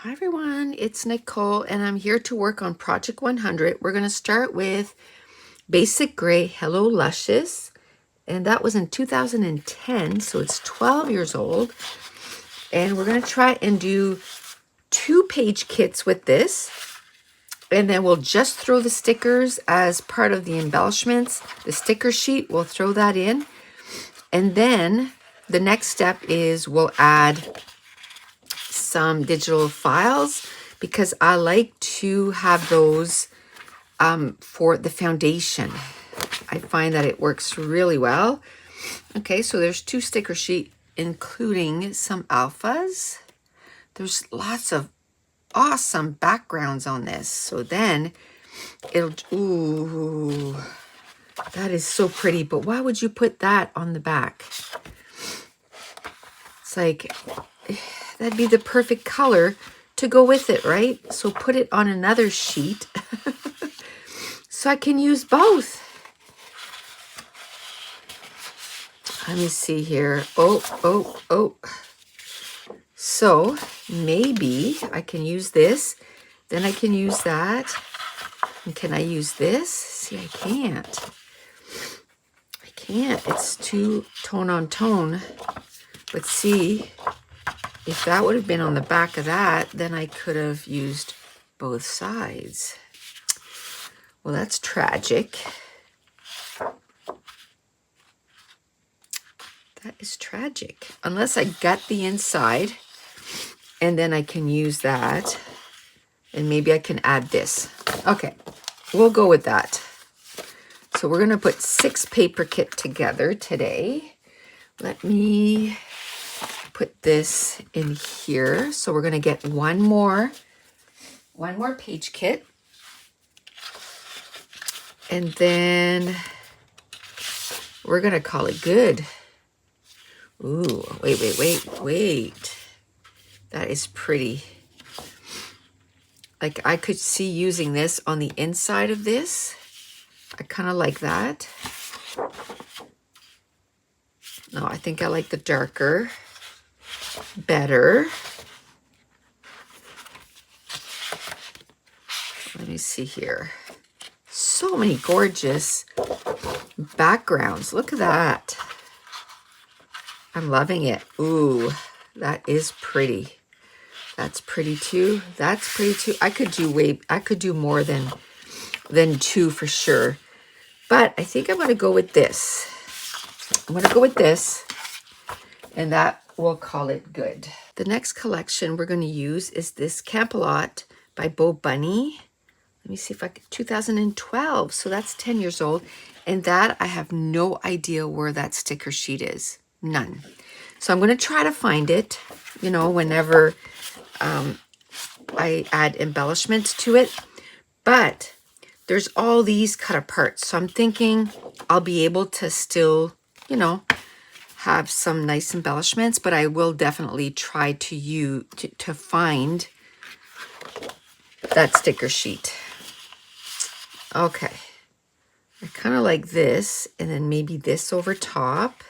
Hi everyone, it's Nicole and I'm here to work on Project 100. We're going to start with Basic Gray Hello Luscious, and that was in 2010, so it's 12 years old. And we're going to try and do 2-page kits with this, and then we'll just throw the stickers as part of the embellishments. The sticker sheet, we'll throw that in, and then the next step is we'll add some digital files because I like to have those for the foundation. I find that it works really well. Okay, so there's 2 sticker sheet, including some alphas. There's lots of awesome backgrounds on this. So then it'll, ooh, that is so pretty, but why would you put that on the back? It's like, that'd be the perfect color to go with it, right? So put it on another sheet so I can use both. Let me see here. Oh. So maybe I can use this. Then I can use that. And can I use this? See, I can't. It's too tone on tone. But see, if that would have been on the back of that, then I could have used both sides. Well, that's tragic. That is tragic. Unless I gut the inside, and then I can use that. And maybe I can add this. Okay, we'll go with that. So we're going to put 6 paper kit together today. Let me put this in here. So we're going to get one more page kit. And then we're going to call it good. Ooh, wait. That is pretty. Like I could see using this on the inside of this. I kind of like that. No, I think I like the darker better. Let me see here. So many gorgeous backgrounds. Look at that. I'm loving it. Ooh, that is pretty. That's pretty too. That's pretty too. I could do more than 2 for sure. But I think I'm going to go with this. I'm going to go with this, and that we'll call it good. The next collection we're going to use is this Camp-A-Lot by Bo Bunny. Let me see if I can, 2012. So that's 10 years old. And that I have no idea where that sticker sheet is. None. So I'm going to try to find it, you know, whenever I add embellishments to it. But there's all these cut apart. So I'm thinking I'll be able to still, you know, have some nice embellishments, but I will definitely try to find that sticker sheet. Okay. I kind of like this, and then maybe this over top,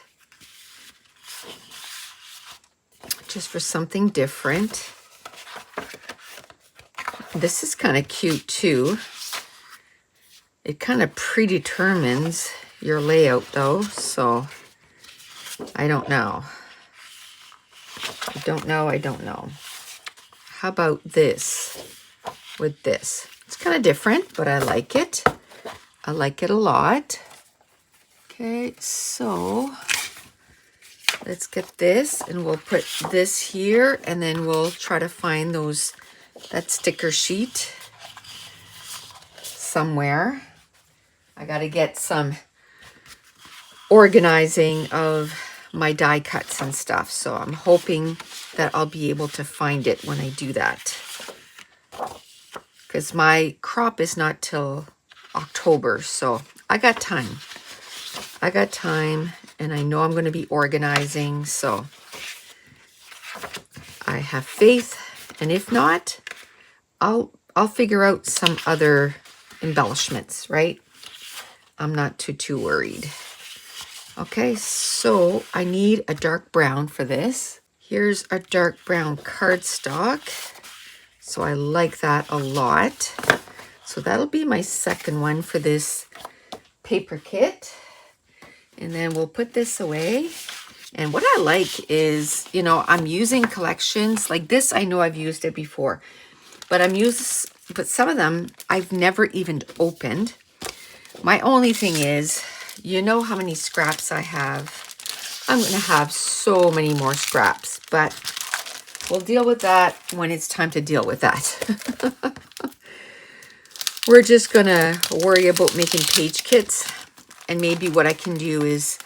just for something different. This is kind of cute too. It kind of predetermines your layout though, so I don't know. I don't know. How about this with this? It's kind of different, but I like it. I like it a lot. Okay, so let's get this, and we'll put this here, and then we'll try to find that sticker sheet somewhere. I got to get some organizing of my die cuts and stuff, so I'm hoping that I'll be able to find it when I do that, because my crop is not till October, so I got time, and I know I'm going to be organizing, so I have faith. And if not, I'll figure out some other embellishments, right? I'm not too worried. Okay, so I need a dark brown for this. Here's a dark brown cardstock. So I like that a lot. So that'll be my second one for this paper kit. And then we'll put this away. And what I like is, you know, I'm using collections like this. I know I've used it before, but but some of them I've never even opened. My only thing is, you know how many scraps I have. I'm going to have so many more scraps, but we'll deal with that when it's time to deal with that. We're just going to worry about making page kits. And maybe what I can do is,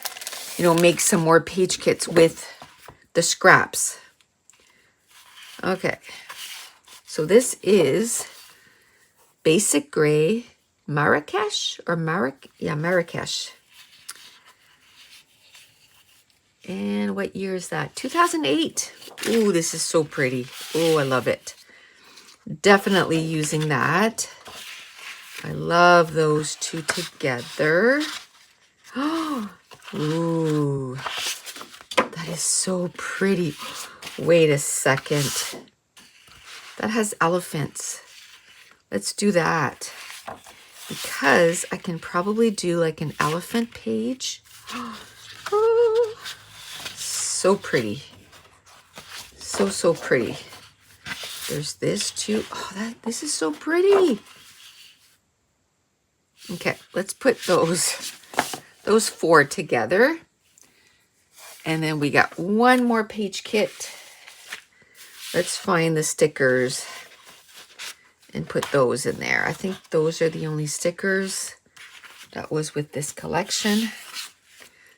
you know, make some more page kits with the scraps. Okay. So this is Basic Gray Marrakesh or Marrakesh. And what year is that? 2008. Ooh, this is so pretty. Oh, I love it. Definitely using that. I love those two together. Ooh, that is so pretty. Wait a second. That has elephants. Let's do that. Because I can probably do like an elephant page. Oh, so pretty. So pretty. There's this too. Oh, this is so pretty. Okay, let's put those four together. And then we got one more page kit. Let's find the stickers and put those in there. I think those are the only stickers that was with this collection.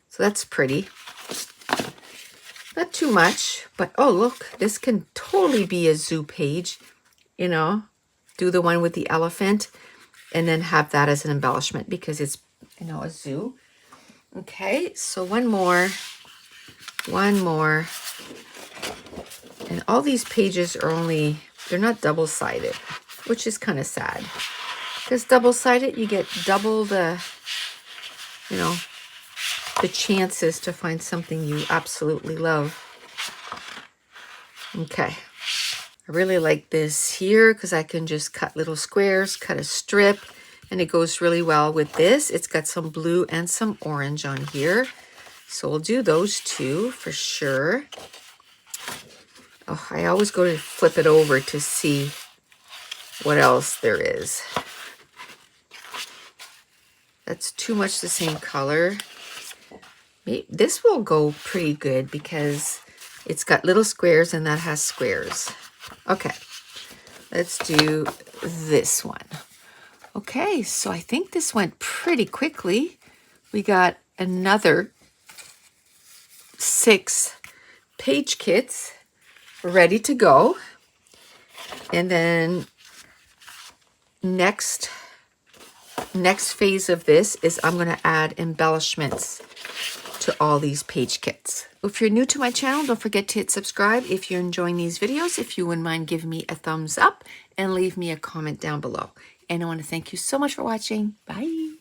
So that's pretty. Not too much, but oh, look, this can totally be a zoo page, you know, do the one with the elephant and then have that as an embellishment because it's, you know, a zoo. Okay, so one more. And all these pages are they're not double-sided, which is kind of sad. Because double-sided, you get double the, you know, the chances to find something you absolutely love. Okay. I really like this here because I can just cut little squares, cut a strip, and it goes really well with this. It's got some blue and some orange on here. So we'll do those two for sure. Oh, I always go to flip it over to see what else there is. That's too much the same color. Maybe this will go pretty good because it's got little squares and that has squares. Okay, let's do this one. Okay, so I think this went pretty quickly. We got another 6 page kits ready to go. And then next phase of this is I'm going to add embellishments to all these page kits. If you're new to my channel, don't forget to hit subscribe. If you're enjoying these videos, if you wouldn't mind giving me a thumbs up and leave me a comment down below. And I want to thank you so much for watching. Bye.